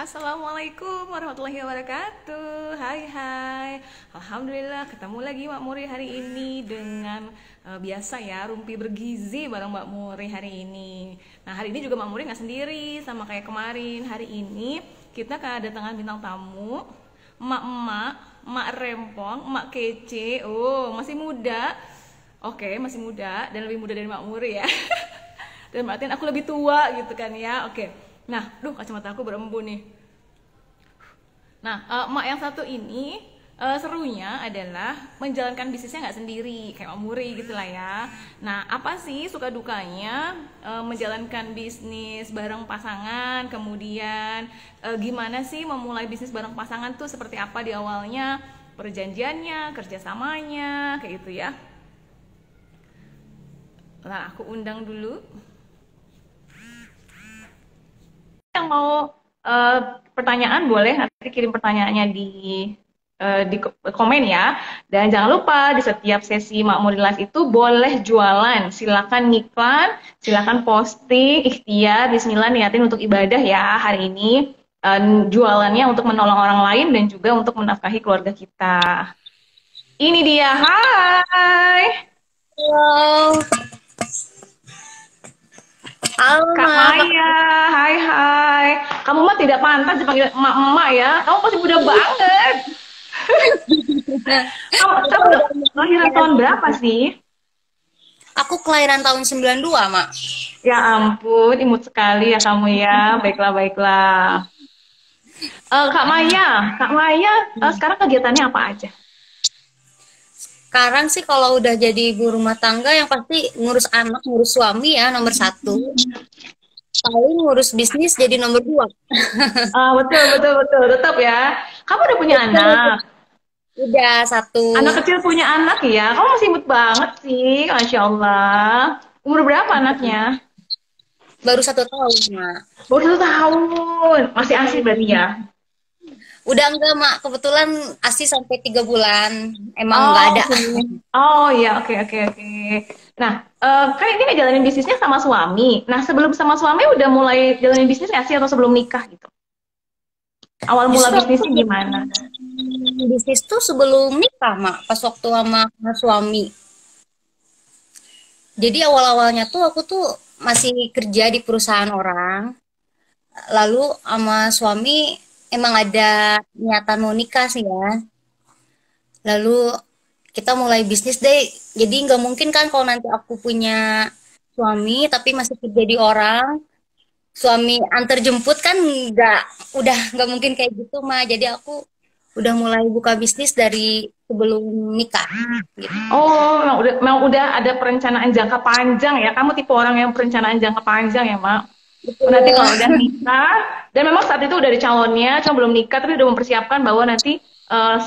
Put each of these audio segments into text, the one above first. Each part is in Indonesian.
Assalamualaikum warahmatullahi wabarakatuh. Hai. Alhamdulillah ketemu lagi Mbak Muri hari ini dengan biasa ya, rumpi bergizi bareng Mbak Muri hari ini. Nah, hari ini juga Mbak Muri nggak sendiri sama kayak kemarin. Hari ini kita kedatangan bintang tamu, emak-emak, emak rempong, emak kece. Oh, masih muda. Oke, masih muda dan lebih muda dari Mbak Muri ya. Dan berarti aku lebih tua gitu kan ya. Oke. Nah, kacamata aku berembun nih. Nah, emak yang satu ini serunya adalah menjalankan bisnisnya nggak sendiri, kayak Mak Muri gitu lah ya. Nah, apa sih suka dukanya menjalankan bisnis bareng pasangan, kemudian gimana sih memulai bisnis bareng pasangan tuh seperti apa di awalnya, perjanjiannya, kerjasamanya, kayak gitu ya. Nah, aku undang dulu. Yang mau pertanyaan boleh nanti kirim pertanyaannya di komen ya. Dan jangan lupa di setiap sesi Makmuri Live itu boleh jualan. Silakan ngiklan, silakan posting, ikhtiar, bismillah niatin untuk ibadah ya hari ini. Jualannya untuk menolong orang lain dan juga untuk menafkahi keluarga kita. Ini dia, hai. Halo, halo Kak Mak. Maya, hai. Kamu mah tidak pantas dipanggil emak-emak ya. Kamu masih muda banget. Kamu lahiran tahun berapa sih? Aku kelahiran tahun 92, Mak. Ya ampun, imut sekali ya kamu ya. Baiklah. Kak Maya, sekarang kegiatannya apa aja? Sekarang sih kalau udah jadi ibu rumah tangga yang pasti ngurus anak, ngurus suami ya nomor satu. Paling ngurus bisnis jadi nomor dua. Betul, tetap ya. Kamu udah punya anak. Udah satu, Anak kecil punya anak ya. Kamu masih imut banget sih, Masya Allah. Umur berapa anaknya? baru 1 tahun, Mak. Baru 1 tahun. Masih asli berarti ya? Udah enggak, Mak. Kebetulan ASI sampai 3 bulan. Emang Oh, enggak ada. oke. Oh iya, oke. Nah, kan ini ngejalanin bisnisnya sama suami. Nah, sebelum sama suami udah mulai jalanin bisnis nggak sih atau sebelum nikah gitu? Awal mula Justru aku bisnisnya gimana? bisnis tuh sebelum nikah, Mak. Pas waktu sama suami. Jadi awal-awalnya tuh aku tuh masih kerja di perusahaan orang. Lalu sama suami emang ada niatan mau nikah sih ya. Lalu kita mulai bisnis deh. Jadi nggak mungkin kan kalau nanti aku punya suami tapi masih kerja di orang, suami antar jemput kan udah nggak mungkin kayak gitu mah. Jadi aku udah mulai buka bisnis dari sebelum nikah gitu. Oh, memang udah ada perencanaan jangka panjang ya. Kamu tipe orang yang perencanaan jangka panjang ya, Mak. Nanti Betul. kalau udah nikah, dan memang saat itu udah ada calonnya, cuma belum nikah, tapi udah mempersiapkan bahwa nanti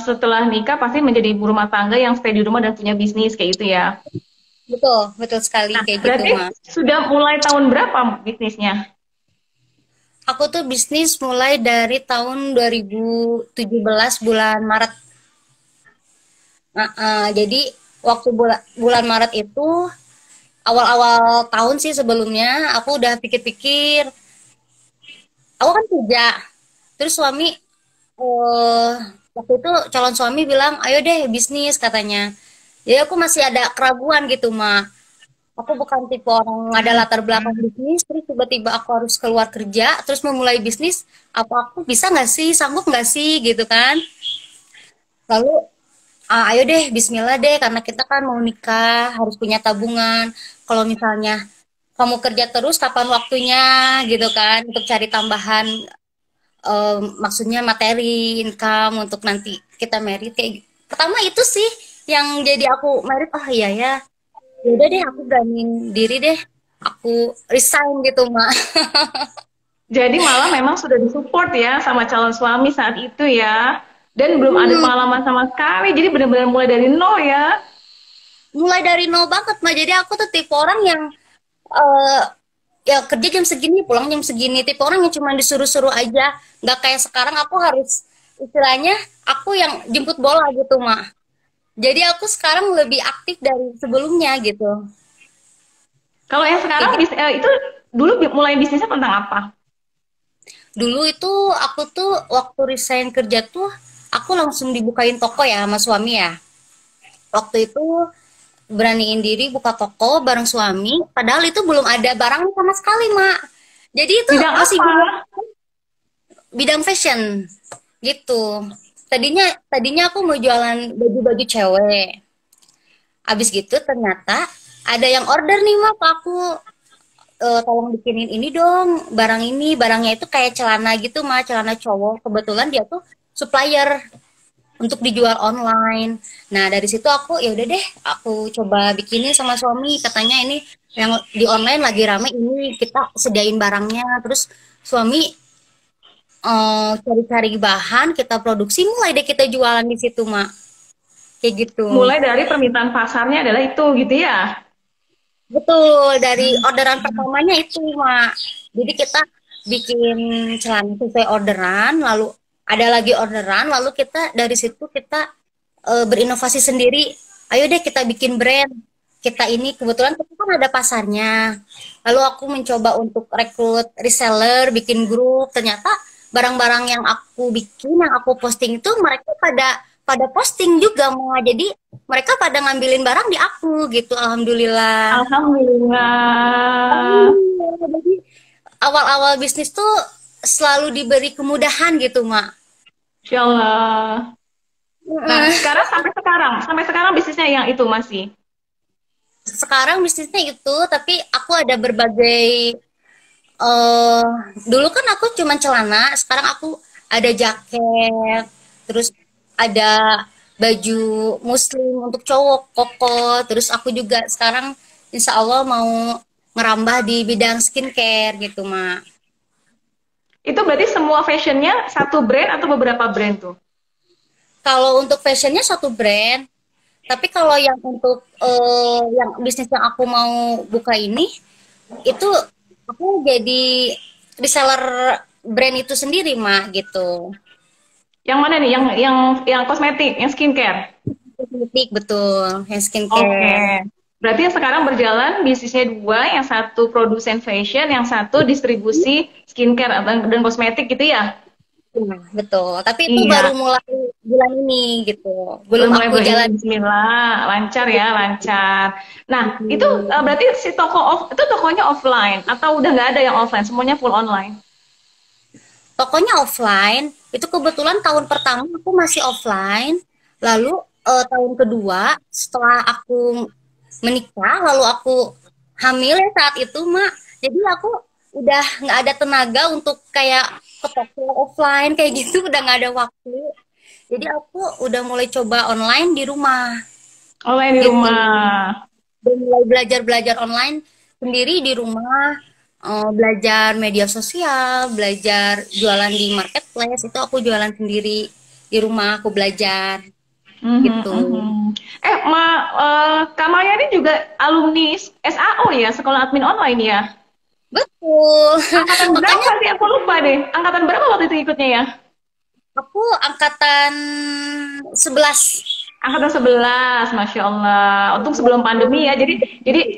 setelah nikah pasti menjadi ibu rumah tangga yang stay di rumah dan punya bisnis kayak gitu ya. Betul, betul sekali Nah, kayak gitu berarti mah. sudah mulai tahun berapa bisnisnya? Aku tuh bisnis mulai dari tahun 2017 bulan Maret. Jadi waktu bulan Maret itu awal-awal tahun sih sebelumnya aku udah pikir-pikir. Aku kan kerja, terus suami eh waktu itu calon suami bilang, ayo deh bisnis katanya. Jadi aku masih ada keraguan gitu mah. Aku bukan tipe orang ada latar belakang bisnis, terus tiba-tiba aku harus keluar kerja, terus memulai bisnis. Apa aku bisa nggak sih, sanggup nggak sih gitu kan? Lalu ayo deh bismillah deh karena kita kan mau nikah harus punya tabungan. Kalau misalnya kamu kerja terus kapan waktunya gitu kan untuk cari tambahan maksudnya materi income untuk nanti kita merit kayak gitu. Pertama itu sih yang jadi aku merit, oh iya ya. Ya udah deh aku beraniin diri deh. Aku resign gitu, Mak. Jadi malah memang sudah disupport ya sama calon suami saat itu ya. Dan belum ada Hmm, pengalaman sama sekali, jadi benar-benar mulai dari nol ya. mulai dari nol banget, Mak. Jadi aku tuh tipe orang yang eh ya kerja jam segini pulang jam segini tipe orang yang cuma disuruh-suruh aja nggak kayak sekarang aku harus istilahnya aku yang jemput bola gitu mah jadi aku sekarang lebih aktif dari sebelumnya gitu Kalau yang kayak sekarang gitu. itu dulu mulai bisnisnya tentang apa? Dulu itu aku tuh waktu resign kerja tuh aku langsung dibukain toko ya sama suami ya. Waktu itu beraniin diri buka toko bareng suami, padahal itu belum ada barang sama sekali, Mak. Jadi itu Bidang masih apa? bidang fashion gitu. Tadinya aku mau jualan baju-baju cewek. Habis gitu ternyata ada yang order nih, Mak, ke aku. Tolong bikinin ini dong, barang ini, barangnya itu kayak celana gitu, Mak, celana cowok. Kebetulan dia tuh supplier untuk dijual online. Nah, dari situ aku ya udah deh, aku coba bikinin sama suami. Katanya ini yang di online lagi rame ini, kita sediain barangnya. Terus suami cari-cari bahan, kita produksi, mulai deh kita jualan di situ, Mak. Kayak gitu. Mulai dari permintaan pasarnya adalah itu gitu ya. Betul, dari orderan pertamanya itu, Mak. Jadi kita bikin celana sesuai orderan, lalu ada lagi orderan, lalu kita dari situ kita berinovasi sendiri. Ayo deh kita bikin brand. Kita ini kebetulan kita kan ada pasarnya. Lalu aku mencoba untuk rekrut reseller, bikin grup. Ternyata barang-barang yang aku bikin, yang aku posting itu mereka pada pada posting juga, mau. Jadi mereka pada ngambilin barang di aku gitu. Alhamdulillah. Alhamdulillah. Jadi awal-awal bisnis tuh selalu diberi kemudahan gitu, Mak. Insya Allah. Nah, sampai sekarang bisnisnya yang itu masih. Sekarang bisnisnya itu, tapi aku ada berbagai eh dulu kan aku cuma celana, sekarang aku ada jaket, terus ada baju muslim untuk cowok koko, terus aku juga sekarang insya Allah mau ngerambah di bidang skincare gitu, Mak. Itu berarti semua fashionnya satu brand atau beberapa brand tuh? Kalau untuk fashionnya satu brand, tapi kalau yang untuk yang bisnis yang aku mau buka ini, itu aku jadi reseller brand itu sendiri, Mak, gitu. Yang mana nih? Yang kosmetik, yang skincare. Kosmetik, betul, yang Oke. skincare. Berarti yang sekarang berjalan bisnisnya dua, yang satu produsen fashion, yang satu distribusi skincare dan kosmetik gitu ya? Nah, betul. Tapi itu baru Iya. mulai bulan ini gitu. Belum Belum mulai aku bulan ini, jalan. Bismillah, lancar ya, lancar. Nah, itu Hmm. berarti si itu tokonya offline atau udah nggak ada yang offline, semuanya full online? Tokonya offline. Itu kebetulan tahun pertama aku masih offline. Lalu tahun kedua setelah aku menikah, lalu aku hamil ya saat itu, Mak. Jadi aku udah nggak ada tenaga untuk kayak ke toko offline kayak gitu, udah nggak ada waktu. Jadi aku udah mulai coba online di rumah Online di gitu. rumah. Dan mulai belajar-belajar online sendiri di rumah, belajar media sosial, belajar jualan di marketplace, itu aku jualan sendiri di rumah, aku belajar Mhm, gitu. mhm. Kak Maya ini juga alumni SAO ya, Sekolah Admin Online ya. Betul. Angkatan Makanya berapa sih? Aku lupa deh. Angkatan berapa waktu itu ikutnya ya? aku angkatan 11. Angkatan 11, Masya Allah. Untung sebelum pandemi ya. Jadi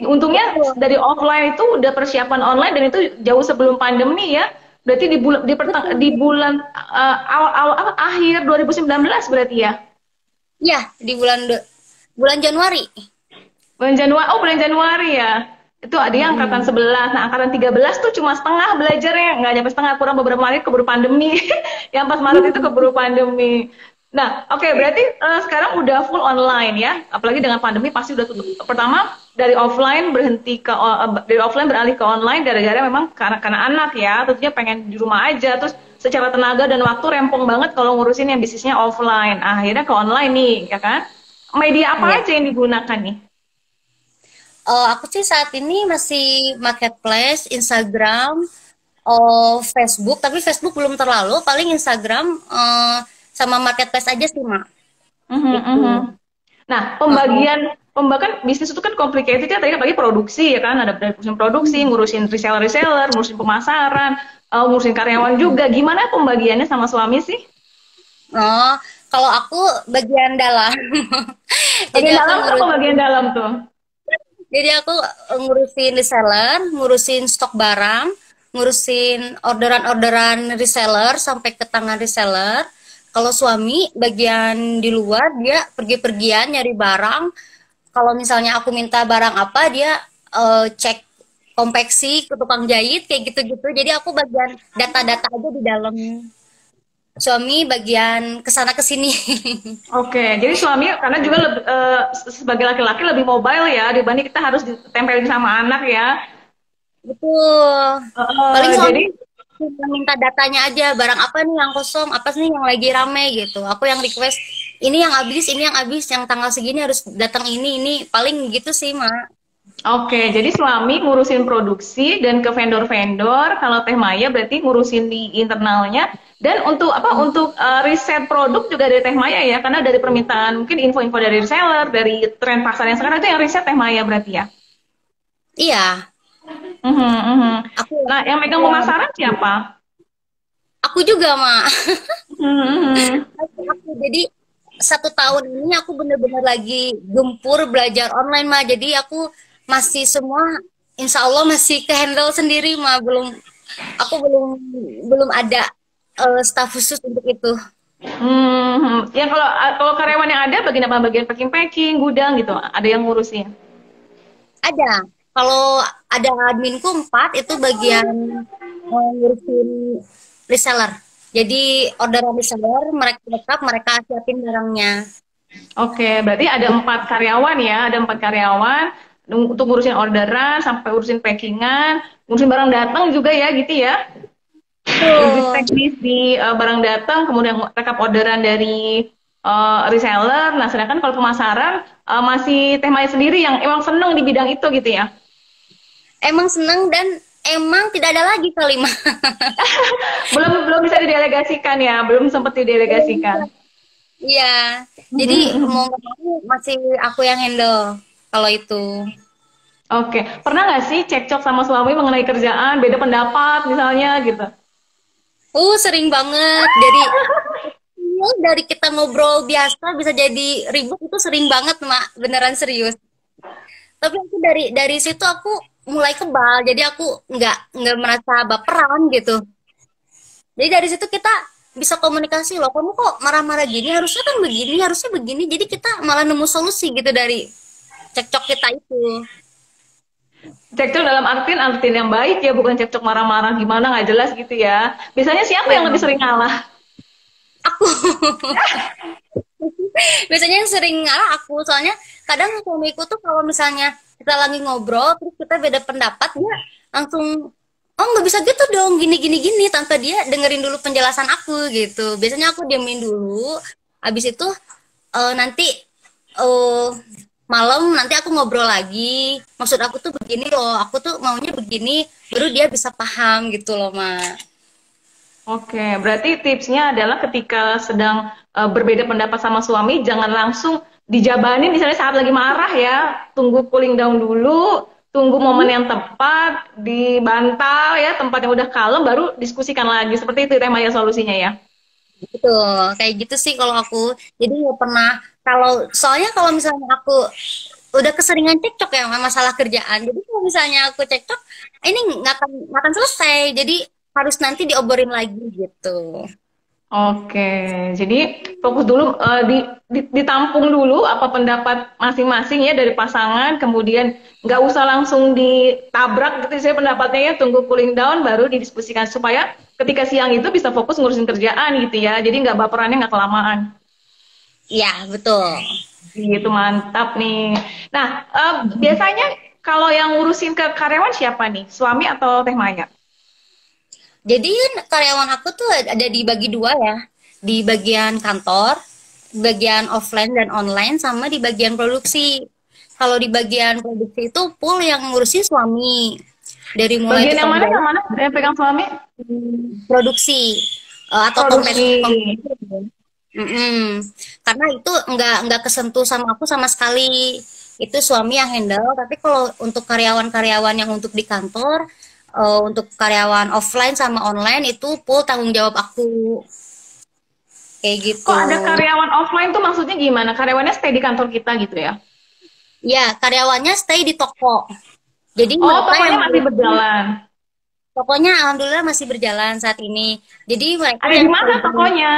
untungnya Betul. dari offline itu udah persiapan online dan itu jauh sebelum pandemi ya. Berarti di Betul. bulan awal apa, akhir 2019 berarti ya. Ya, di bulan Januari. Bulan Januari ya. Itu dia angkatan Mm-mm. 11. Nah, angkatan 13 tuh cuma setengah belajarnya, nggak nyampe setengah, kurang beberapa Maret keburu pandemi. Yang pas Maret itu keburu pandemi. Nah, oke, berarti sekarang udah full online ya. Apalagi dengan pandemi pasti udah tutup. Pertama dari offline beralih ke online gara-gara memang karena anak ya, tentunya pengen di rumah aja. Terus secara tenaga dan waktu rempong banget kalau ngurusin yang bisnisnya offline. Akhirnya ke online nih, ya kan? Media apa Ya. aja yang digunakan nih? Aku sih saat ini masih marketplace, Instagram, Facebook, tapi Facebook belum terlalu, paling Instagram sama marketplace aja sih, Mak. Mhm, mhm. Gitu. Nah, Heeh. pembagian bisnis itu kan complicated ya, tadi kan bagi produksi ya kan, ada dari ngurusin produksi, ngurusin reseller-reseller, ngurusin pemasaran, ngurusin karyawan juga. Gimana pembagiannya sama suami sih? Oh, kalau aku bagian dalam. Jadi Bagian aku dalam apa ngurus, bagian dalam tuh? jadi aku ngurusin reseller, ngurusin stok barang, ngurusin orderan-orderan reseller sampai ke tangan reseller. Kalau suami bagian di luar dia pergi-pergian nyari barang. Kalau misalnya aku minta barang apa dia cek konveksi ke tukang jahit kayak gitu-gitu. Jadi aku bagian data-data aja di dalam. Suami bagian kesana kesini. Oke, jadi suami karena juga sebagai laki-laki lebih mobile ya dibanding kita harus ditempelin sama anak ya. Betul. Paling suami Jadi cuma minta datanya aja, barang apa nih yang kosong, apa sih yang lagi rame gitu. Aku yang request, ini yang habis, ini yang habis, yang tanggal segini harus datang ini. Paling gitu sih, Mak. oke, jadi suami ngurusin produksi dan ke vendor-vendor. Kalau Teh Maya berarti ngurusin di internalnya. Dan untuk apa? Untuk riset produk juga dari Teh Maya ya, karena dari permintaan mungkin info-info dari reseller, dari tren pasar yang sekarang itu yang riset Teh Maya berarti ya. Iya, Mhm, mhm. aku Nah, yang megang ya, pemasaran siapa? aku juga, Mak. Mhm, mhm. Jadi 1 tahun ini aku bener-bener lagi gempur belajar online, Mak. Jadi aku masih semua, insya Allah masih ke handle sendiri, Mak. Aku belum ada staff khusus untuk itu. Mhm. Yang kalau kalau karyawan yang ada bagian apa? Bagian packing-packing, gudang gitu. Ada yang ngurusin. Ada. Kalau ada adminku 4 itu bagian ngurusin reseller. Jadi orderan reseller mereka lengkap, mereka siapin barangnya. Oke, berarti ada 4 karyawan ya, ada 4 karyawan untuk ngurusin orderan sampai urusin packingan, ngurusin barang datang juga ya, gitu ya. Lebih Betul. teknis di barang datang, kemudian rekap orderan dari reseller. Nah, sedangkan kalau pemasaran masih Teh Maya sendiri yang emang seneng di bidang itu gitu ya. Emang seneng dan emang tidak ada lagi kalimat. Belum belum bisa didelegasikan ya, belum sempat didelegasikan. Iya. Jadi mau nggak mau masih aku yang handle kalau itu. Oke, pernah nggak sih cekcok sama suami mengenai kerjaan, beda pendapat misalnya gitu? Sering banget dari kita ngobrol biasa bisa jadi ribut itu sering banget, Mak. Beneran serius. Tapi aku dari situ aku mulai kebal, jadi aku nggak merasa baperan gitu. Jadi dari situ kita bisa komunikasi loh, kamu kok marah-marah gini, harusnya kan begini, harusnya begini. Jadi kita malah nemu solusi gitu dari cekcok kita itu. Cekcok dalam artian yang baik ya, bukan cekcok marah-marah gimana nggak jelas gitu ya. Biasanya siapa yang Ya, lebih sering ngalah? aku biasanya yang sering ngalah aku, soalnya kadang suamiku tuh kalau misalnya kita lagi ngobrol terus kita beda pendapat, dia langsung oh nggak bisa gitu dong, gini gini gini, tanpa dia dengerin dulu penjelasan aku gitu. Biasanya aku diamin dulu, habis itu nanti eh malam nanti aku ngobrol lagi, maksud aku tuh begini loh, aku tuh maunya begini, baru dia bisa paham gitu loh, Mak. Oke, berarti tipsnya adalah ketika sedang berbeda pendapat sama suami, jangan langsung dijabanin misalnya saat lagi marah ya. Tunggu cooling down dulu, tunggu momen yang tepat, dibantal ya, tempat yang udah kalem, baru diskusikan lagi. Seperti itu tema ya solusinya ya. Betul, kayak gitu sih kalau aku. Jadi nggak pernah, soalnya kalau misalnya aku udah keseringan cekcok ya masalah kerjaan. Jadi kalau misalnya aku cekcok, ini nggak akan selesai. Jadi harus nanti diobrolin lagi gitu. Oke, jadi fokus dulu ditampung dulu apa pendapat masing-masing ya dari pasangan, kemudian nggak usah langsung ditabrak gitu saya pendapatnya ya, tunggu cooling down baru didiskusikan supaya ketika siang itu bisa fokus ngurusin kerjaan gitu ya, jadi nggak baperannya nggak kelamaan. Iya, betul. Gitu mantap nih. Nah, biasanya kalau yang ngurusin ke karyawan siapa nih, suami atau Teh Maya? Jadi kan karyawan aku tuh ada dibagi dua ya, di bagian kantor, bagian offline dan online, sama di bagian produksi. Kalau di bagian produksi itu full yang ngurusin suami, dari mulai Bagian yang tukang mana jahit, yang mana? Yang pegang suami? produksi atau Produksi. mm-mm. Karena itu nggak kesentuh sama aku sama sekali. Itu suami yang handle. Tapi kalau untuk karyawan-karyawan yang untuk di kantor, untuk karyawan offline sama online itu full tanggung jawab aku. Kayak gitu. Kok ada karyawan offline tuh maksudnya gimana? Karyawannya stay di kantor kita gitu ya? Ya, karyawannya stay di toko. Jadi Oh, mereka yang tokonya masih berjalan. Pokoknya alhamdulillah masih berjalan saat ini. Jadi mereka Ada di yang mana tokonya?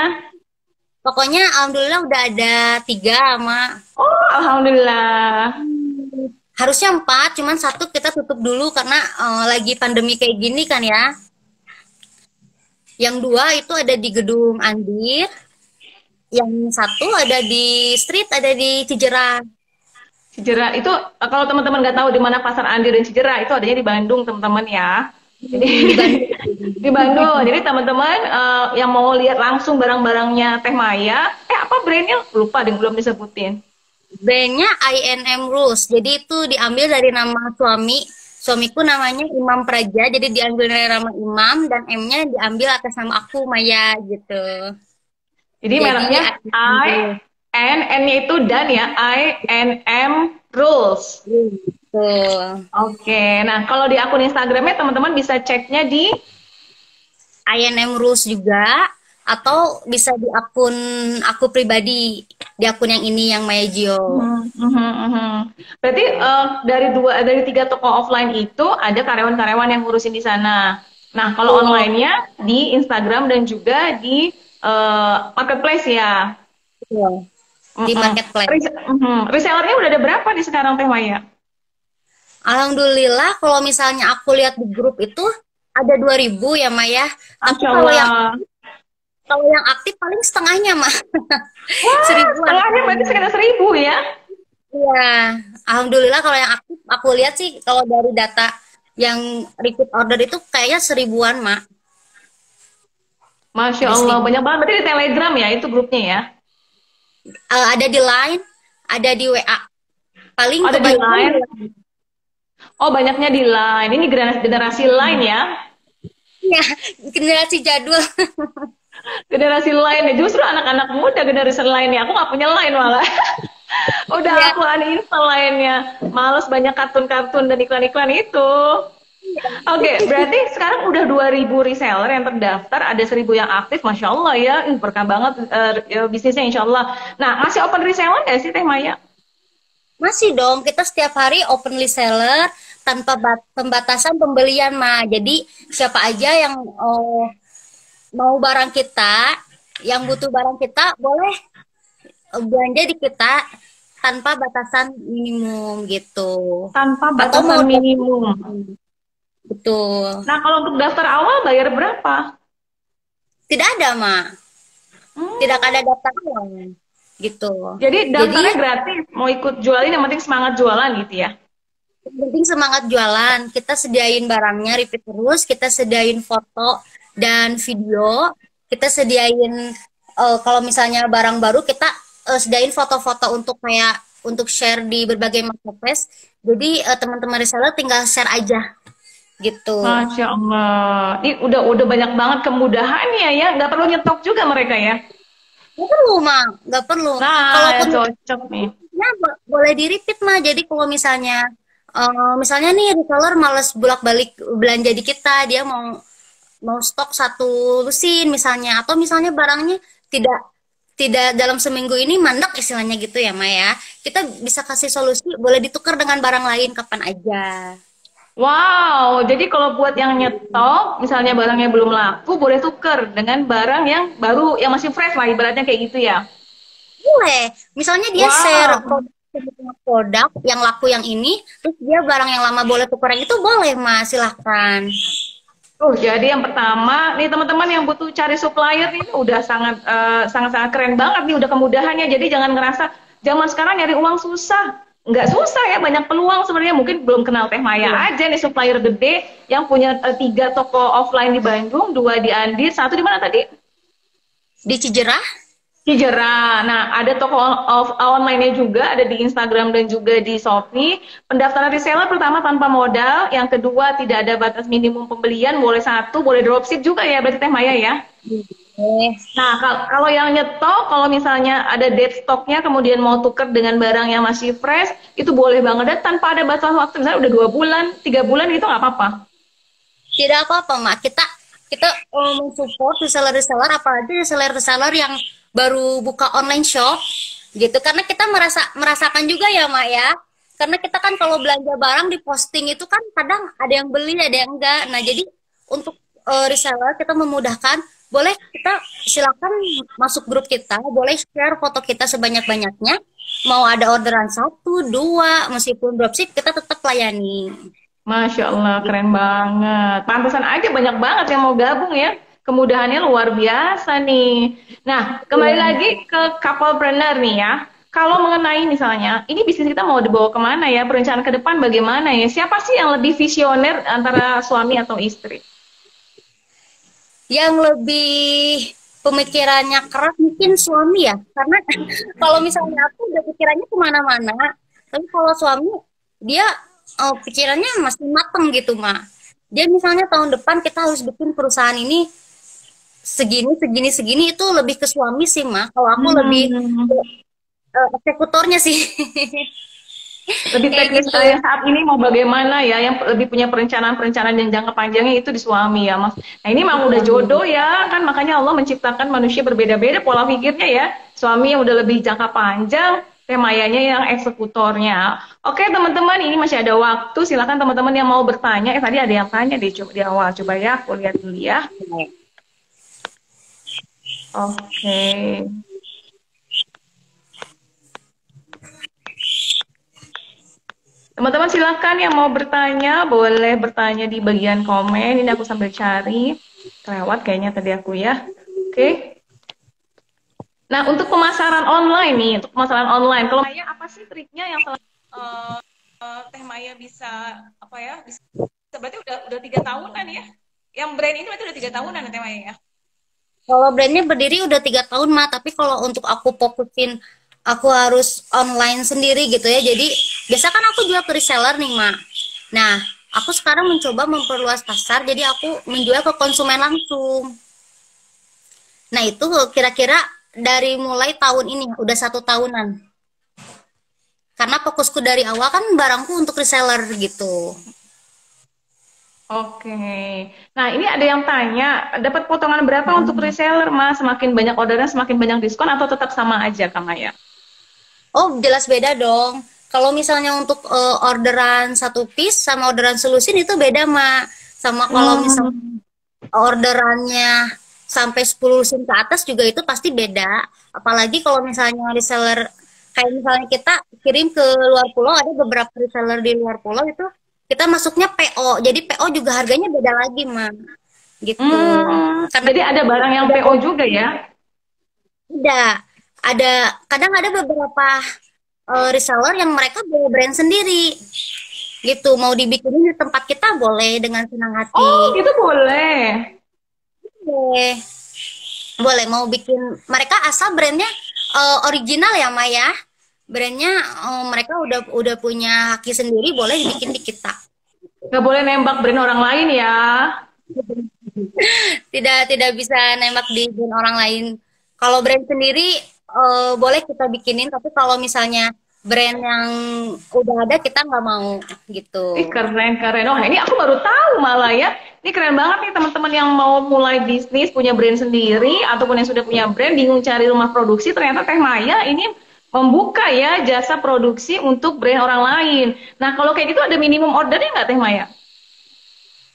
pokoknya alhamdulillah udah ada 3 sama Oh, alhamdulillah. harusnya 4, cuman satu kita tutup dulu karena lagi pandemi kayak gini kan ya. Yang 2 itu ada di Gedung Andir, yang satu ada di street, ada di Cijerah. Cijerah itu kalau teman-teman nggak tahu di mana Pasar Andi dan Cijerah itu adanya di Bandung teman-teman ya. Jadi Di Bandung. di Bandung. Jadi teman-teman yang mau lihat langsung barang-barangnya Teh Maya, apa brandnya lupa deh belum disebutin. Brandnya INM Rules. Jadi itu diambil dari nama suami. Suamiku namanya Imam Praja, jadi diambil dari nama Imam dan M-nya diambil atas nama aku Maya gitu. Jadi Jadi mereknya N-nya itu dan ya INM Rules. betul. Oke, nah kalau di akun Instagramnya teman-teman bisa ceknya di INM Rules juga atau bisa di akun aku pribadi, di akun yang ini yang Maya Gio. Berarti dari 3 toko offline itu ada karyawan-karyawan yang ngurusin di sana. Nah, kalau Betul. online-nya di Instagram dan juga di marketplace ya. Betul. Di Mhm. marketplace. Resellernya udah ada berapa nih sekarang Teh Maya? Alhamdulillah kalau misalnya aku lihat di grup itu ada 2.000 ya Maya. Tapi Masya kalau yang Allah. aktif paling setengahnya mah. Wah, Seribuan setengahnya berarti paling. sekitar 1.000 ya. Iya, alhamdulillah kalau yang aktif aku lihat sih kalau dari data yang repeat order itu kayaknya 1.000-an, Mak. Masya Ada Allah, 1.000. banyak banget. Berarti di Telegram ya itu grupnya ya. Ada di Line, ada di WA. Paling Oh, ada di kebanyakan Line. di Line. Oh, banyaknya di Line. Ini generasi Line ya. Ya, generasi jadul. Generasi Line ya. Justru anak-anak muda generasi Line ya. Aku nggak punya Line malah. Udah Ya, aku uninstall lainnya. Males banyak kartun-kartun dan iklan-iklan itu. Oke, berarti sekarang udah 2.000 reseller yang terdaftar, ada 1.000 yang aktif, Masya Allah ya. Berkah banget bisnisnya Insya Allah. Nah, masih open reseller nggak sih Teh Maya? masih dong. Kita setiap hari open seller tanpa pembatasan pembelian, Ma. Jadi siapa aja yang mau barang kita, yang butuh barang kita boleh belanja di kita tanpa batasan minimum gitu. Tanpa Atau mau batasan minimum. betul. Nah, kalau untuk daftar awal bayar berapa? Tidak ada, Mak. Tidak Hmm, ada daftar uang gitu. jadi Jadi daftarnya gratis. Mau ikut jualin yang penting semangat jualan gitu ya. yang penting semangat jualan. Kita sediain barangnya repeat terus, kita sediain foto dan video, kita sediain kalau misalnya barang baru kita sediain foto-foto untuk kayak untuk share di berbagai marketplace. Jadi teman-teman reseller tinggal share aja gitu. Masya Allah. Ini udah banyak banget kemudahannya ya. Nggak perlu nyetok juga mereka ya. Nggak perlu, Mak. Nggak perlu. Nah, ya Kalaupun cocok nih. ya, boleh di repeat mah. Jadi kalau misalnya nih reseller males bolak-balik belanja di kita, dia mau mau stok satu lusin misalnya, atau misalnya barangnya tidak tidak dalam seminggu ini mandek istilahnya gitu ya Maya. Kita bisa kasih solusi, boleh ditukar dengan barang lain kapan aja. Wow, jadi kalau buat yang nyetok, misalnya barangnya belum laku, boleh tuker dengan barang yang baru, yang masih fresh lah, ibaratnya kayak gitu ya. Boleh. Misalnya dia share Wow. produk yang laku yang ini, terus dia barang yang lama boleh tukar yang itu boleh Mas, silahkan. Jadi yang pertama, nih teman-teman yang butuh cari supplier nih udah sangat-sangat keren banget nih, udah kemudahannya. Jadi jangan ngerasa zaman sekarang nyari uang susah. Nggak susah ya, banyak peluang sebenarnya. Mungkin belum kenal Teh Maya Iya. aja nih supplier gede yang punya 3 toko offline di Bandung, 2 di Andir, satu di mana tadi? Di Cijerah, Cijerah. Nah, ada toko online-nya juga, ada di Instagram dan juga di Shopee. Pendaftaran reseller pertama tanpa modal, yang kedua tidak ada batas minimum pembelian, boleh satu, boleh dropship juga ya, berarti Teh Maya ya. eh, Nah, kalau yang nyetok, kalau misalnya ada dead stocknya, kemudian mau tuker dengan barang yang masih fresh, itu boleh banget dan tanpa ada batas waktu, misalnya udah 2 bulan, 3 bulan itu nggak apa-apa. tidak apa-apa Mak. Kita kita mensupport reseller-reseller, apalagi reseller-reseller yang baru buka online shop gitu, karena kita merasakan juga ya Mak ya, karena kita kan kalau belanja barang di posting itu kan kadang ada yang beli ada yang enggak, nah jadi untuk reseller kita memudahkan, boleh kita silakan masuk grup kita, boleh share foto kita sebanyak-banyaknya. Mau ada orderan satu, dua, meskipun dropship kita tetap layani. Masya Allah, keren banget. Pantesan aja banyak banget yang mau gabung ya. Kemudahannya luar biasa nih. Nah, kembali Iya. lagi ke couplepreneur nih ya. Kalau mengenai misalnya, ini bisnis kita mau dibawa kemana ya? Perencanaan ke depan bagaimana ya? Siapa sih yang lebih visioner antara suami atau istri? Yang lebih pemikirannya keras mungkin suami ya, karena kalau misalnya aku udah pikirannya kemana-mana, tapi kalau suami dia pikirannya masih mateng gitu mah. Dia misalnya tahun depan kita harus bikin perusahaan ini segini segini segini, itu lebih ke suami sih mah. Kalau aku lebih Hmm. eksekutornya sih. Lebih Kayak teknis gitu. yang saat ini mau bagaimana ya, yang lebih punya perencanaan-perencanaan yang jangka panjangnya itu di suami ya Mas. Nah ini memang udah Suami. jodoh ya kan, makanya Allah menciptakan manusia berbeda-beda pola pikirnya ya. Suami yang udah lebih jangka panjang, Mayanya yang eksekutornya. Oke teman-teman, ini masih ada waktu, silakan teman-teman yang mau bertanya. Tadi ada yang tanya deh coba di awal, coba ya aku lihat dulu ya. Oke. Teman-teman silakan yang mau bertanya, boleh bertanya di bagian komen. Ini aku sambil cari. Kelewat kayaknya tadi aku ya. Oke. Nah, untuk pemasaran online nih, untuk pemasaran online. Kalau Maya apa sih triknya yang Teh Maya bisa apa ya? Bisa, berarti udah 3 tahunan ya? Yang brand ini berarti udah 3 tahunan ya Teh Maya ya? Kalau brandnya berdiri udah 3 tahun mah, tapi kalau untuk aku fokusin, aku harus online sendiri gitu ya. Jadi biasa kan aku jual ke reseller nih mak. Nah, aku sekarang mencoba memperluas pasar, jadi aku menjual ke konsumen langsung. Nah itu kira-kira dari mulai tahun ini udah 1 tahunan. Karena fokusku dari awal kan barangku untuk reseller gitu. Oke. Nah, ini ada yang tanya, dapat potongan berapa untuk reseller, Mas? Semakin banyak orderan, semakin banyak diskon atau tetap sama aja, Kang Maya? Oh, jelas beda dong. Kalau misalnya untuk orderan satu piece sama orderan selusin itu beda, Mak. Sama kalau misal Hmm. orderannya sampai 10 lusin ke atas juga itu pasti beda. Apalagi kalau misalnya reseller kayak misalnya kita kirim ke luar pulau, ada beberapa reseller di luar pulau itu kita masuknya PO. Jadi PO juga harganya beda lagi, Mak. Gitu. Karena Jadi ada barang yang udah PO juga ya? ada kadang ada beberapa reseller yang mereka bawa brand sendiri gitu, mau dibikinin di tempat kita boleh dengan senang Oh, hati. gitu boleh. Boleh, boleh mau bikin mereka asal brandnya original ya Maya, brandnya mereka udah punya haki sendiri, boleh dibikin di kita. Nggak boleh nembak brand orang lain ya. Tidak bisa nembak di brand orang lain. Kalau brand sendiri boleh kita bikinin, tapi kalau misalnya brand yang udah ada kita nggak mau Ih, gitu. keren, keren. Oh, ini aku baru tahu malah ya. Ini keren banget nih teman-teman yang mau mulai bisnis, punya brand sendiri, ataupun yang sudah punya brand, bingung cari rumah produksi, ternyata Teh Maya ini membuka ya jasa produksi untuk brand orang lain. Nah, kalau kayak gitu ada minimum ordernya nggak Teh Maya?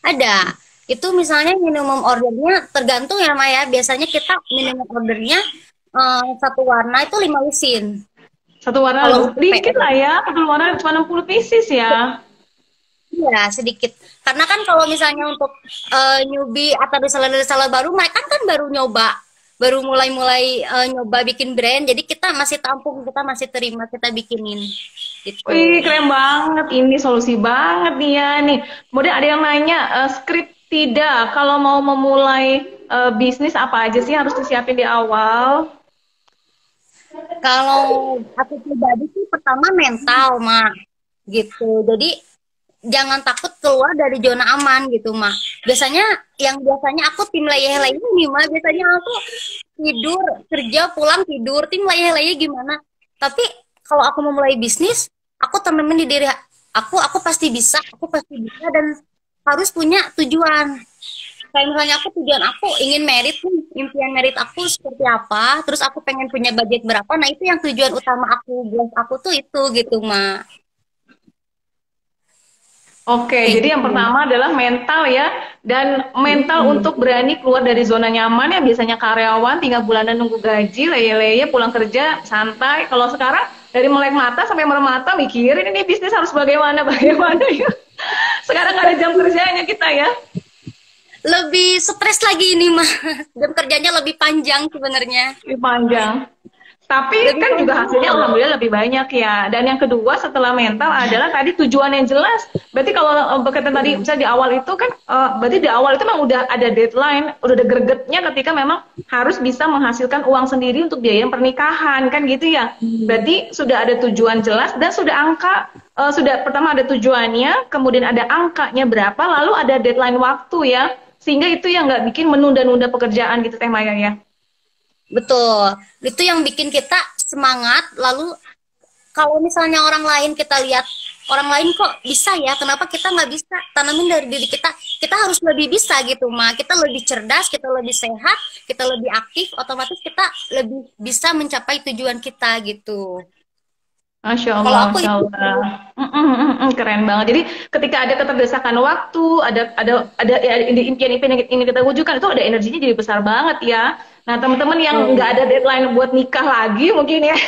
Ada. Itu misalnya minimum ordernya tergantung ya Maya. Biasanya kita minimum ordernya satu warna itu 5 lusin. Satu warna Kalau untuk dikit PO. lah ya, satu warna cuma 60 pieces ya. Iya, sedikit. Karena kan kalau misalnya untuk newbie atau reseller-reseller baru, mereka kan baru nyoba, baru mulai-mulai nyoba bikin brand. Jadi kita masih tampung, kita masih terima, kita bikinin gitu. Wih, keren banget. Ini solusi banget nih ya nih. Kemudian ada yang nanya, skrip tidak. Kalau mau memulai bisnis apa aja sih harus disiapin di awal? Kalau aku pribadi sih pertama mental, Mak. Gitu. Jadi jangan takut keluar dari zona aman gitu, Mak. Biasanya aku tim leyeh-leyeh nih, Mak. Biasanya aku tidur, kerja, pulang tidur, tim leyeh-leyeh gimana. Tapi kalau aku mau mulai bisnis, aku temenin di diri aku pasti bisa dan harus punya tujuan. Kayak misalnya aku tujuan aku ingin merit nih, impian merit aku seperti apa, terus aku pengen punya budget berapa, nah itu yang tujuan utama aku, goals aku tuh itu gitu, Ma. Oke, kayak jadi yang gitu. pertama adalah mental ya, dan mental Mm-mm. untuk berani keluar dari zona nyaman yang biasanya karyawan tinggal bulanan nunggu gaji, leye-leye pulang kerja santai. Kalau sekarang dari melek mata sampai mermata mikirin ini bisnis harus bagaimana bagaimana ya. Sekarang nggak ada jam kerjanya kita ya. Lebih stres lagi ini mah. Jam kerjanya lebih panjang sebenarnya. Lebih panjang. Tapi Lebih kan juga panjang. hasilnya alhamdulillah lebih banyak ya. Dan yang kedua setelah mental adalah tadi tujuan yang jelas. Berarti kalau berkaitan tadi misalnya di awal itu kan berarti di awal itu memang udah ada deadline, udah ada gregetnya ketika memang harus bisa menghasilkan uang sendiri untuk biaya pernikahan kan gitu ya. Berarti sudah ada tujuan jelas dan sudah angka sudah pertama ada tujuannya, kemudian ada angkanya berapa, lalu ada deadline waktu ya. Sehingga itu yang nggak bikin menunda-nunda pekerjaan gitu Teh Maya ya. Betul. Itu yang bikin kita semangat. Lalu kalau misalnya orang lain kita lihat orang lain kok bisa ya, kenapa kita nggak bisa? Tanamin dari diri kita. Kita harus lebih bisa gitu, Ma. Kita lebih cerdas, kita lebih sehat, kita lebih aktif, otomatis kita lebih bisa mencapai tujuan kita gitu. Masya Kalau Allah, aku Masya itu Allah. Keren banget. Jadi ketika ada keterdesakan waktu, ada ya, impian yang ini kita wujudkan itu ada energinya jadi besar banget ya. Nah teman-teman yang nggak ada deadline buat nikah lagi mungkin ya,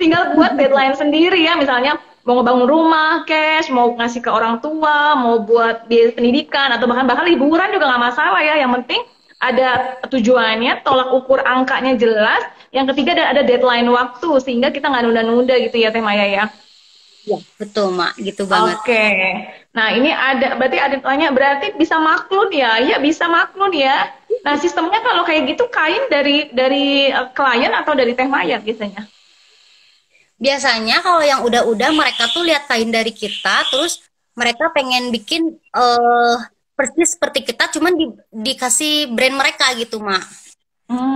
tinggal buat deadline sendiri ya. Misalnya mau ngebangun rumah, cash, mau ngasih ke orang tua, mau buat biaya pendidikan atau bahkan bahkan liburan juga nggak masalah ya. Yang penting ada tujuannya, tolak ukur angkanya jelas. Yang ketiga ada deadline waktu sehingga kita nggak nunda-nunda gitu ya Teh Maya ya. ya, betul, Mak, gitu banget. Oke. Nah, ini berarti ada tanya berarti bisa maklun ya? Ya bisa maklun ya. Nah, sistemnya kalau kayak gitu kain dari klien atau dari Teh Maya biasanya? Biasanya kalau yang udah-udah mereka tuh lihat kain dari kita, terus mereka pengen bikin persis seperti kita, cuman dikasih brand mereka gitu, Mak.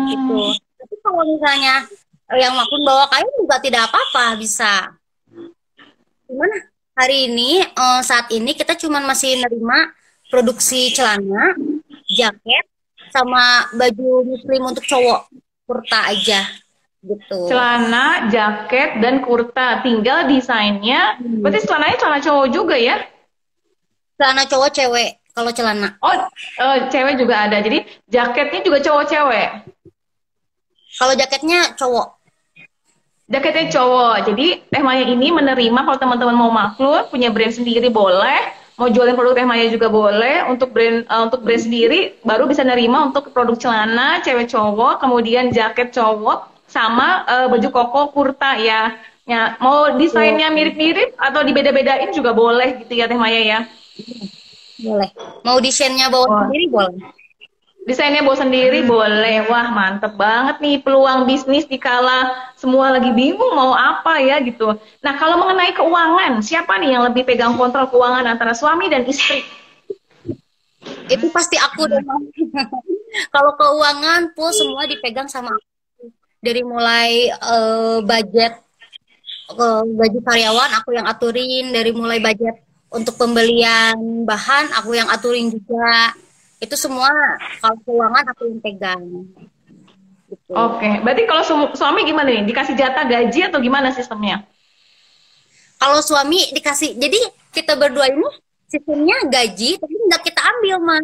Gitu. Hmm, Tapi kalau misalnya yang maklum bawa kain juga tidak apa-apa, bisa. Cuman hari ini, saat ini kita cuman masih nerima produksi celana, jaket, sama baju muslim untuk cowok, kurta aja, gitu. celana, jaket, dan kurta. Tinggal desainnya. Berarti celananya celana cowok juga ya? Celana cowok cewek, kalau celana. Oh, cewek juga ada. Jadi jaketnya juga cowok cewek. Kalau jaketnya cowok. Jaketnya cowok. Jadi Teh Maya ini menerima kalau teman-teman mau maklum, punya brand sendiri boleh, mau jualin produk Teh Maya juga boleh. Untuk brand sendiri baru bisa nerima untuk produk celana cewek cowok, kemudian jaket cowok sama baju koko kurta ya. Ya, mau Tuh, desainnya mirip-mirip atau dibeda-bedain juga boleh gitu ya Teh Maya ya. boleh. Mau desainnya bawa Wah. sendiri boleh. Desainnya bawa sendiri boleh. Wah, mantep banget nih peluang bisnis dikala semua lagi bingung mau apa ya gitu. Nah, kalau mengenai keuangan, siapa nih yang lebih pegang kontrol keuangan antara suami dan istri? Itu pasti aku dong. Kalau keuangan full semua dipegang sama aku. Dari mulai budget gaji karyawan aku yang aturin, dari mulai budget untuk pembelian bahan aku yang aturin juga. Itu semua kalau keuangan aku yang pegang gitu. Oke, berarti kalau suami gimana nih? Dikasih jatah gaji atau gimana sistemnya? Kalau suami dikasih, jadi kita berdua ini sistemnya gaji tapi nggak kita ambil mah.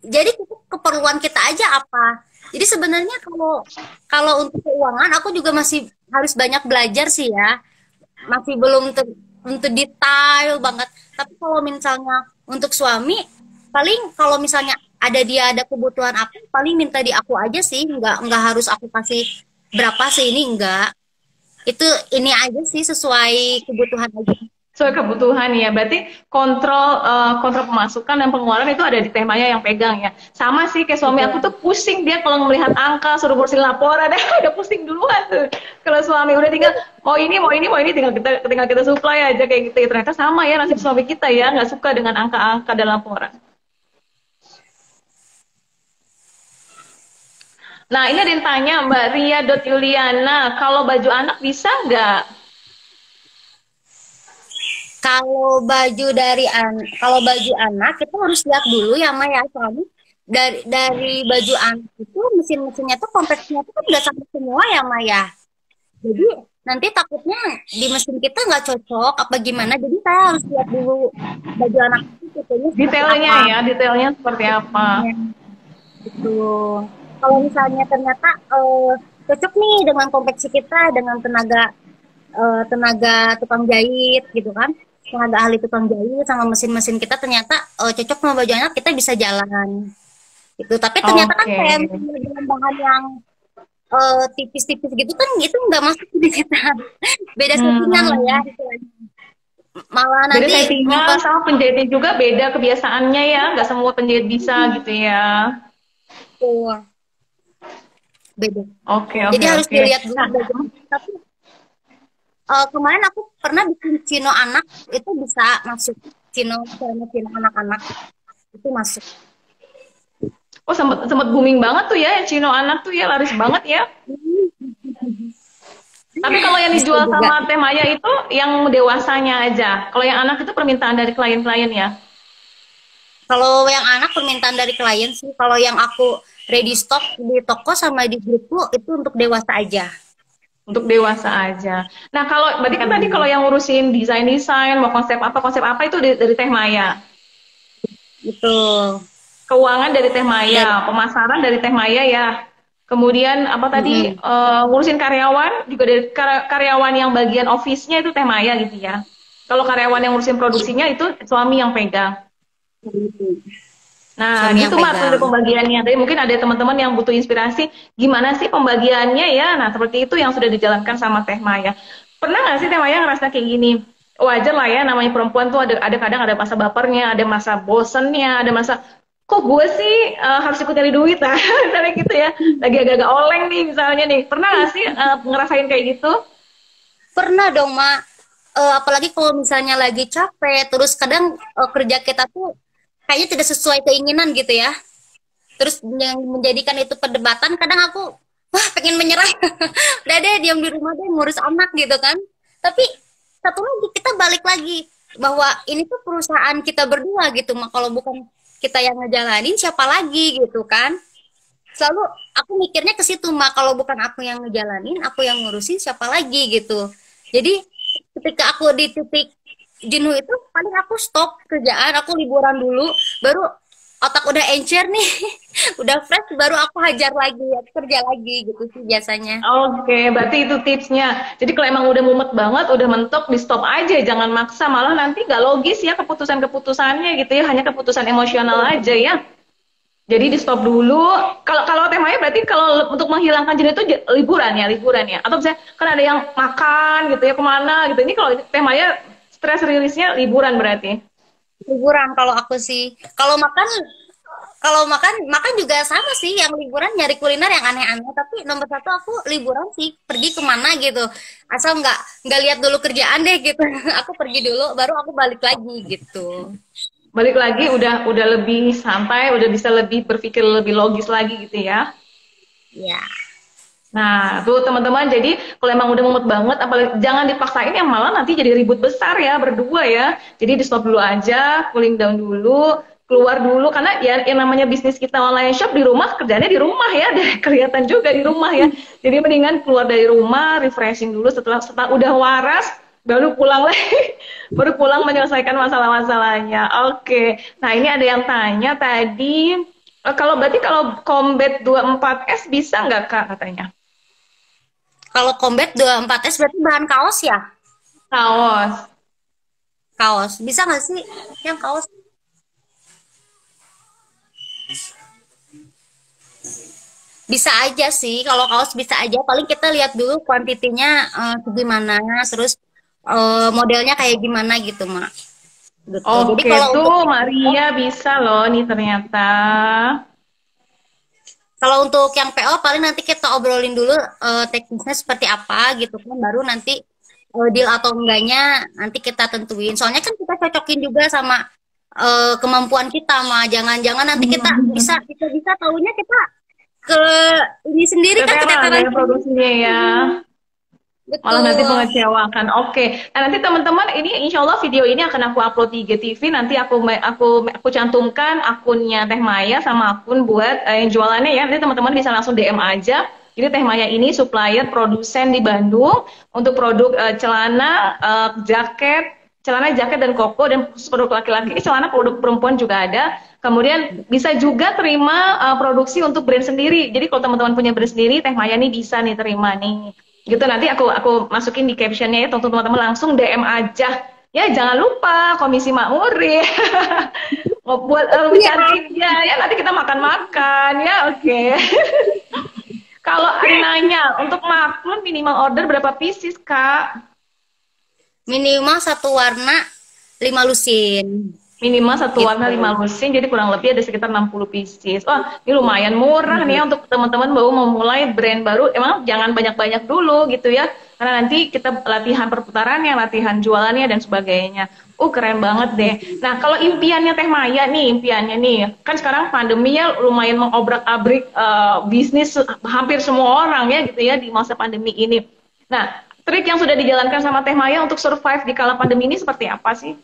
Jadi keperluan kita aja apa. Jadi sebenarnya kalau kalau untuk keuangan aku juga masih harus banyak belajar sih ya. Masih belum tentu detail banget. Tapi kalau misalnya untuk suami, paling kalau misalnya dia ada kebutuhan apa, paling minta di aku aja sih. Nggak harus aku kasih berapa sih ini enggak. Itu ini aja sih sesuai kebutuhan aja. Soal kebutuhan ya, berarti kontrol pemasukan dan pengeluaran itu ada di temanya yang pegang ya. Sama sih kayak suami aku Betul. tuh pusing dia kalau melihat angka suruh bersihin laporan udah pusing duluan tuh. Kalau suami udah tinggal mau ini tinggal kita supply aja kayak gitu. Ya, ternyata sama ya nasib suami kita ya nggak suka dengan angka-angka dan laporan. Nah ini ada yang tanya Mbak Ria Yuliana, kalau baju anak bisa nggak? Kalau baju anak kita harus lihat dulu ya Maya, soalnya dari baju anak itu mesin-mesinnya tuh kompleksnya tuh kan udah sama semua ya Maya. Jadi nanti takutnya di mesin kita nggak cocok apa gimana, jadi saya harus lihat dulu baju anak itu tipenya seperti Detailnya apa ya, detailnya seperti apa. gitu. Kalau misalnya ternyata cocok nih dengan kompleksi kita, dengan tenaga tukang jahit gitu kan, tenaga ahli tukang jahit sama mesin-mesin kita ternyata cocok sama baju anak, kita bisa jalan gitu. Tapi ternyata kan Oke. kayak misalnya dengan bahan yang tipis-tipis gitu kan, itu nggak masuk di kita. Beda settingan lah ya Hmm. istilahnya. Malah Beda nanti settingan sama penjahitnya juga beda kebiasaannya ya, nggak semua penjahit bisa gitu ya. tuh beda. Oke, Jadi oke, harus oke. dilihat dulu Nah, baju. Tapi kemarin aku pernah bikin chino anak, itu bisa masuk. Chino anak-anak itu masuk. oh sempet sempet booming banget tuh ya, yang Cino anak tuh ya laris banget ya. Tapi kalau yang Bisa dijual juga. sama Teh Maya itu yang dewasanya aja. Kalau yang anak itu permintaan dari klien-klien ya. Kalau yang anak permintaan dari klien sih. Kalau yang aku ready stock di toko sama di grupku itu untuk dewasa aja. Untuk dewasa aja. Nah, kalau berarti kan tadi kalau yang ngurusin desain-desain, mau konsep apa itu dari Teh Maya. Itu Keuangan dari Teh dari Maya, pemasaran dari Teh Maya ya. Kemudian apa tadi mm-mm. ngurusin karyawan juga dari karyawan yang bagian office-nya itu Teh Maya gitu ya. Kalau karyawan yang ngurusin produksinya itu suami yang pegang. Nah, Suami yang gitu Mak tuh pegang. pembagiannya. Tapi mungkin ada teman-teman yang butuh inspirasi, gimana sih pembagiannya ya? Nah, seperti itu yang sudah dijalankan sama Teh Maya. Pernah nggak sih Teh Maya ngerasa kayak gini? Wajar lah ya, namanya perempuan tuh ada kadang ada masa bapernya, ada masa bosennya, ada masa kok gue sih harus ikut nyari duit lah, misalnya gitu ya. Lagi agak-agak oleng nih misalnya nih. Pernah nggak sih ngerasain kayak gitu? Pernah dong, Mak. Apalagi kalau misalnya lagi capek, terus kadang kerja kita tuh kayaknya tidak sesuai keinginan gitu ya. Terus yang menjadikan itu perdebatan, kadang aku, wah pengen menyerah. Udah deh, diam di rumah deh, ngurus anak gitu kan. Tapi satu lagi, kita balik lagi. Bahwa ini tuh perusahaan kita berdua gitu, Mak. Kalau bukan kita yang ngejalanin, siapa lagi gitu kan. Selalu aku mikirnya ke situ, Mak. Kalau bukan aku yang ngejalanin, aku yang ngurusin, siapa lagi gitu. Jadi ketika aku di titik jenuh itu, paling aku stop kerjaan, aku liburan dulu, baru otak udah encer nih, udah fresh, baru aku hajar lagi, aku kerja lagi gitu sih biasanya. Oke, berarti itu tipsnya. Jadi kalau emang udah mumet banget, udah mentok, di stop aja, jangan maksa. Malah nanti nggak logis ya keputusan-keputusannya gitu ya, hanya keputusan emosional aja ya. Jadi di stop dulu. Kalau kalau temanya berarti kalau untuk menghilangkan jenuh itu liburan ya. Atau misalnya kan ada yang makan gitu ya kemana gitu. Ini kalau temanya stress rilisnya liburan berarti. Liburan kalau aku sih, kalau makan juga sama sih, yang liburan nyari kuliner yang aneh-aneh, tapi nomor satu aku liburan sih pergi kemana gitu, asal nggak lihat dulu kerjaan deh gitu. Aku pergi dulu baru aku balik lagi gitu. Balik lagi udah lebih santai, udah bisa lebih berpikir lebih logis lagi gitu ya. Ya. Nah, tuh teman-teman, jadi kalau emang udah mumet banget, apalagi jangan dipaksain yang malah nanti jadi ribut besar ya berdua ya. Jadi di stop dulu aja, cooling down dulu, keluar dulu karena ya yang namanya bisnis kita online shop di rumah, kerjanya di rumah ya, dan kelihatan juga di rumah ya. Jadi mendingan keluar dari rumah, refreshing dulu setelah udah waras, baru pulang lagi, baru pulang menyelesaikan masalah-masalahnya. Oke. Nah, ini ada yang tanya tadi, kalau berarti kalau Combat 24S bisa nggak Kak katanya? Kalau Combat 24S berarti bahan kaos ya? Kaos. Kaos. Bisa nggak sih yang kaos? Bisa aja sih. Kalau kaos bisa aja. Paling kita lihat dulu kuantitinya gimana, terus modelnya kayak gimana gitu, Mak. Gitu. Jadi Oke, kalau untuk tuh Maria bisa loh nih ternyata. yang PO paling nanti kita obrolin dulu teknisnya seperti apa gitu kan, baru nanti deal atau enggaknya nanti kita tentuin. Soalnya kan kita cocokin juga sama kemampuan kita, mah jangan-jangan nanti kita bisa tahunya kita ke ini sendiri kan, Keteteran keteteran ya produksinya ya. Malah nanti betul. mengecewakan. Oke. Nah, nanti teman-teman ini insya Allah video ini akan aku upload di IGTV. Nanti aku cantumkan akunnya Teh Maya sama akun buat yang jualannya ya. Nanti teman-teman bisa langsung DM aja. Jadi Teh Maya ini supplier produsen di Bandung untuk produk celana, jaket, celana, jaket dan koko, dan khusus produk laki-laki, celana produk perempuan juga ada. Kemudian bisa juga terima produksi untuk brand sendiri. Jadi kalau teman-teman punya brand sendiri, Teh Maya nih bisa nih terima nih. Gitu nanti aku masukin di captionnya ya, teman-teman langsung DM aja. Ya jangan lupa Komisi Makmuri buat Iya. cantik ya, nanti kita makan-makan ya, oke. Kalau nanya untuk makmur minimal order berapa pieces Kak? Minimal satu warna 5 lusin. Minimal satu warna Gitu. 5 lusin, jadi kurang lebih ada sekitar 60 pieces. Wah, ini lumayan murah nih ya untuk teman-teman baru memulai brand baru. Emang jangan banyak-banyak dulu gitu ya, karena nanti kita latihan perputarannya, latihan jualannya dan sebagainya. Keren banget deh. Nah, kalau impiannya Teh Maya nih, impiannya nih, kan sekarang pandemi ya lumayan mengobrak-abrik bisnis hampir semua orang ya gitu ya di masa pandemi ini. Nah, trik yang sudah dijalankan sama Teh Maya untuk survive di kala pandemi ini seperti apa sih?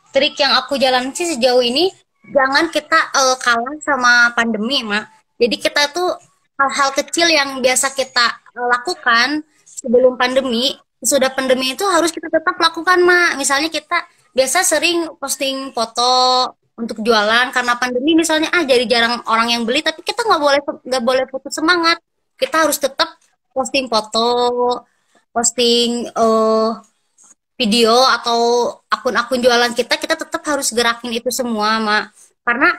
Trik yang aku jalan sih sejauh ini, jangan kita kalah sama pandemi, Mak. Jadi kita tuh hal-hal kecil yang biasa kita lakukan sebelum pandemi, sudah pandemi itu harus kita tetap lakukan, Mak. Misalnya kita biasa sering posting foto untuk jualan karena pandemi misalnya jadi jarang orang yang beli, tapi kita nggak boleh putus semangat. Kita harus tetap posting foto, posting video atau akun-akun jualan kita tetap harus gerakin itu semua, Mak. Karena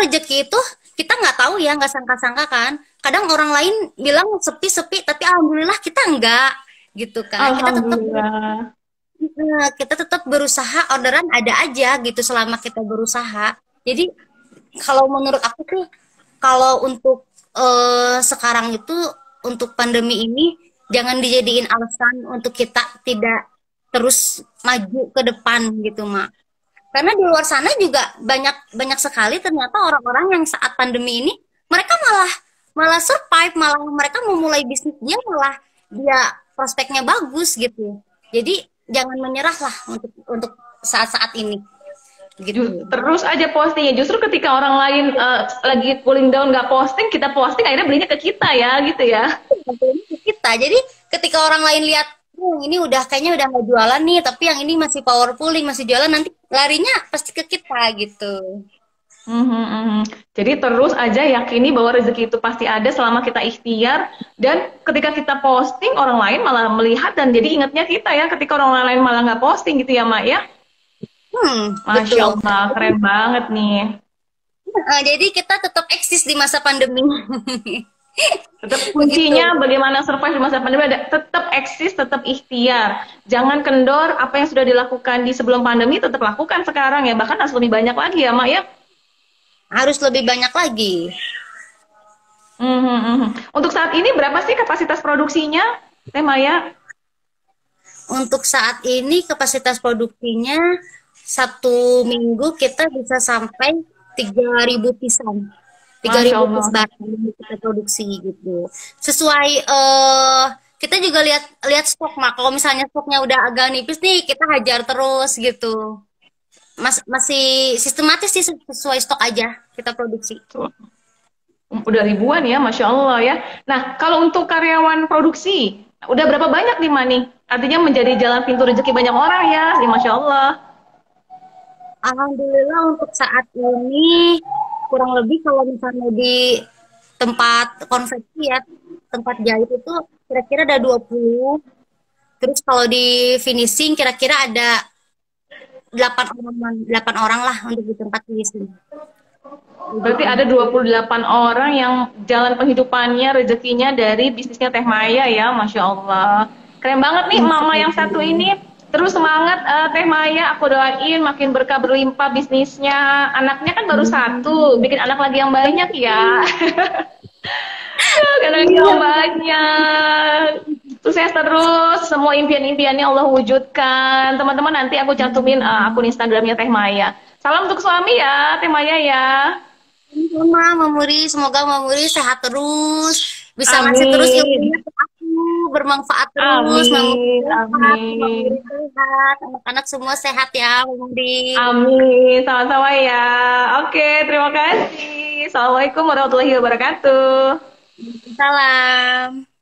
rezeki itu kita nggak tahu ya, nggak sangka-sangka kan. Kadang orang lain bilang sepi-sepi, tapi alhamdulillah kita enggak gitu kan. Alhamdulillah. Kita tetap berusaha, orderan ada aja gitu selama kita berusaha. Jadi kalau menurut aku tuh, kalau untuk sekarang itu untuk pandemi ini jangan dijadiin alasan untuk kita tidak terus maju ke depan gitu, Mak. Karena di luar sana juga banyak banyak sekali ternyata orang-orang yang saat pandemi ini mereka malah malah survive, malah mereka memulai bisnis malah dia prospeknya bagus gitu. Jadi jangan menyerah lah untuk saat-saat ini. Gitu. Terus aja postingnya. Justru ketika orang lain lagi cooling down nggak posting, kita posting akhirnya belinya ke kita ya, gitu ya. Kita. Jadi ketika orang lain lihat, ini udah kayaknya udah nggak jualan nih, tapi yang ini masih powerfulling, masih jualan, nanti larinya pasti ke kita gitu. Jadi terus aja yakini bahwa rezeki itu pasti ada selama kita ikhtiar, dan ketika kita posting orang lain malah melihat dan jadi ingatnya kita ya, ketika orang lain malah nggak posting gitu ya, Mak ya. Masya Betul. Allah, keren banget nih. Jadi kita tetap eksis di masa pandemi. Tetap kuncinya bagaimana survive di masa pandemi, tetap eksis, tetap ikhtiar. Jangan kendor, apa yang sudah dilakukan di sebelum pandemi tetap lakukan sekarang ya, bahkan harus lebih banyak lagi ya, Mak ya. Harus lebih banyak lagi. Untuk saat ini berapa sih kapasitas produksinya, Teh Maya? Untuk saat ini kapasitas produksinya 1 minggu kita bisa sampai 3.000 pisang. 3.000 piece barang yang kita produksi gitu. Sesuai kita juga lihat stok, Mak. Kalau misalnya stoknya udah agak nipis nih, kita hajar terus gitu. Masih sistematis sih, sesuai stok aja kita produksi. Udah ribuan ya, Masya Allah ya. Nah, kalau untuk karyawan produksi, udah berapa banyak nih, Mani? Artinya menjadi jalan pintu rezeki banyak orang ya, Masya Allah. Alhamdulillah untuk saat ini kurang lebih kalau misalnya di tempat konveksi ya, tempat jahit itu kira-kira ada 20. Terus kalau di finishing kira-kira ada 8 orang lah untuk di tempat finishing. Berarti ada 28 orang yang jalan penghidupannya, rezekinya dari bisnisnya Teh Maya ya, Masya Allah. Keren banget nih mama yang satu ini. Terus semangat Teh Maya, aku doain makin berkah berlimpah bisnisnya. Anaknya kan baru satu, bikin anak lagi yang banyak ya. Anak yang banyak. Sukses terus, semua impian-impiannya Allah wujudkan. Teman-teman nanti aku cantumin akun Instagramnya Teh Maya. Salam untuk suami ya, Teh Maya ya. Sama Mamuri, semoga Mamuri sehat terus, bisa ngasih terus ilmunya ke aku, bermanfaat terus. Mamuri sehat, anak-anak semua sehat ya, Mamuri. Amin, sama-sama ya. Oke, terima kasih. Assalamualaikum warahmatullahi wabarakatuh. Salam.